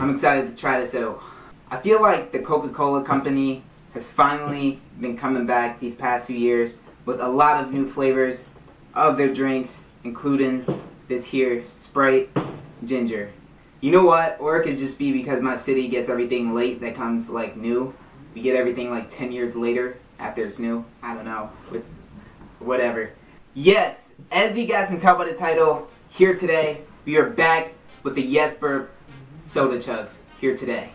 I'm excited to try this out. I feel like the Coca-Cola company has finally been coming back these past few years with a lot of new flavors of their drinks, including this here Sprite Ginger. You know what? Or it could just be because my city gets everything late that comes like new. We get everything like 10 years later after it's new. I don't know. Whatever. Yes, as you guys can tell by the title, here today, we are back with the YES Burp Soda Chugs here today.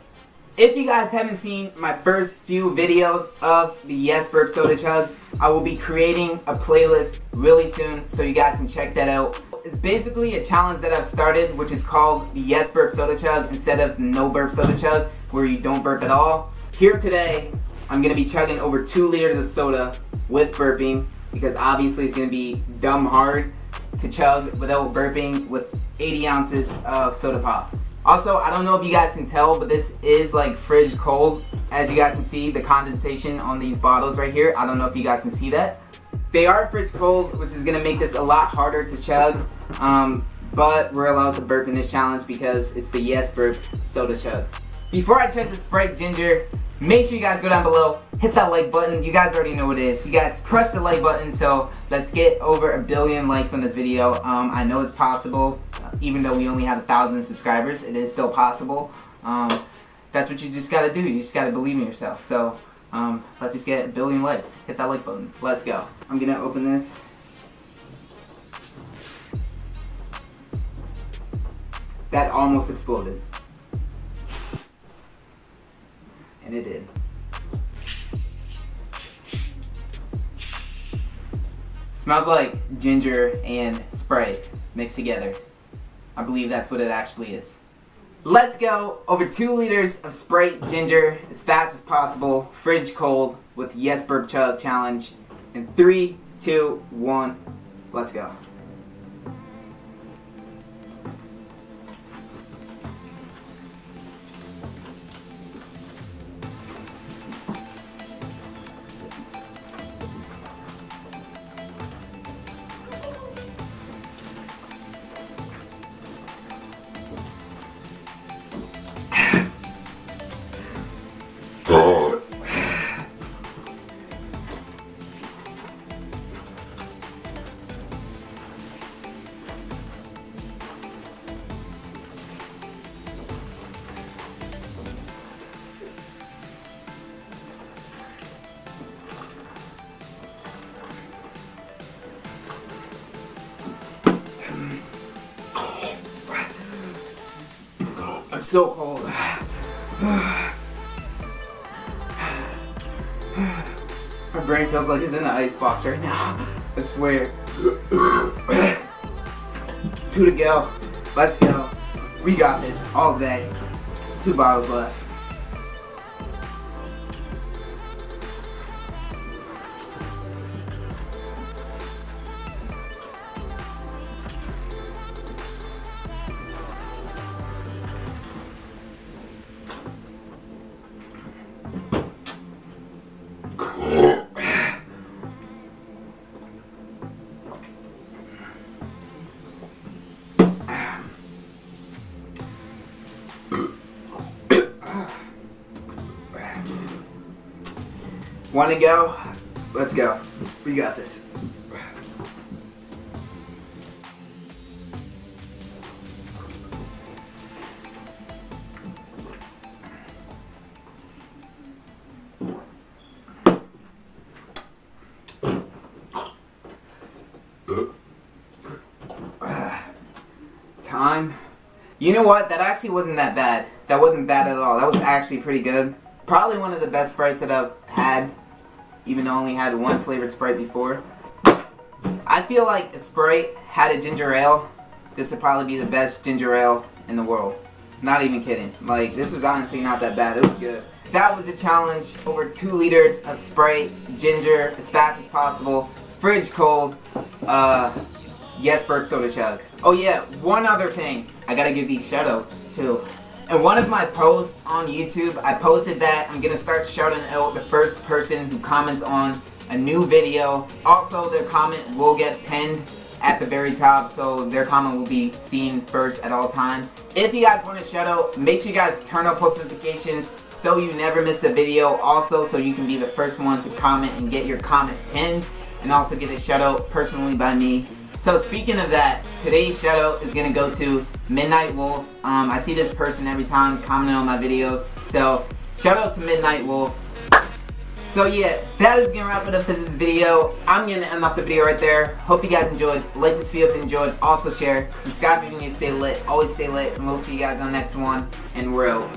If you guys haven't seen my first few videos of the YES Burp Soda Chugs, I will be creating a playlist really soon so you guys can check that out. It's basically a challenge that I've started, which is called the YES Burp Soda Chug instead of No Burp Soda Chug, where you don't burp at all. Here today, I'm going to be chugging over 2 liters of soda with burping, because obviously it's going to be dumb hard to chug without burping with 80 ounces of soda pop. Also, I don't know if you guys can tell, but this is like fridge cold. As you guys can see, the condensation on these bottles right here. I don't know if you guys can see that. They are fridge cold, which is going to make this a lot harder to chug. But we're allowed to burp in this challenge because it's the YES Burp Soda Chug. Before I chug the Sprite Ginger, make sure you guys go down below, hit that like button. You guys already know what it is. You guys crush the like button, so let's get over 1 billion likes on this video. I know it's possible. Even though we only have 1,000 subscribers, it is still possible. That's what you just gotta do. You just gotta believe in yourself. So let's just get 1 billion likes. Hit that like button. Let's go. I'm gonna open this. That almost exploded. And it did. Smells like ginger and Sprite mixed together. I believe that's what it actually is. Let's go. Over 2 liters of Sprite Ginger as fast as possible, fridge cold, with YES Burp Chug Challenge. In 3, 2, 1, let's go. It's so cold. My brain feels like it's in an ice box right now. I swear. 2 to go. Let's go. We got this all day. 2 bottles left. Want to go? Let's go. We got this. Time. You know what? That actually wasn't that bad. That wasn't bad at all. That was actually pretty good. Probably one of the best Sprites that I've had, even though I only had 1 flavored Sprite before. I feel like if Sprite had a ginger ale, this would probably be the best ginger ale in the world. Not even kidding. Like, this was honestly not that bad. It was good. That was a challenge. Over 2 liters of Sprite Ginger as fast as possible. Fridge cold. YES Burp Soda Chug. Oh yeah, one other thing. I gotta give these shoutouts too. In one of my posts on YouTube, I posted that I'm gonna start shouting out the first person who comments on a new video. Also, their comment will get pinned at the very top, so their comment will be seen first at all times. If you guys want a shout out, make sure you guys turn on post notifications so you never miss a video. Also, so you can be the first one to comment and get your comment pinned, and also get a shout out personally by me. So speaking of that, today's shout out is gonna go to Midnight Wolf. I see this person every time commenting on my videos, so shout out to Midnight Wolf. So yeah, that is gonna wrap it up for this video. I'm gonna end off the video right there. Hope you guys enjoyed. Like this video if you enjoyed. Also share, subscribe if you need to stay lit. Always stay lit, and we'll see you guys on the next one. And we're out.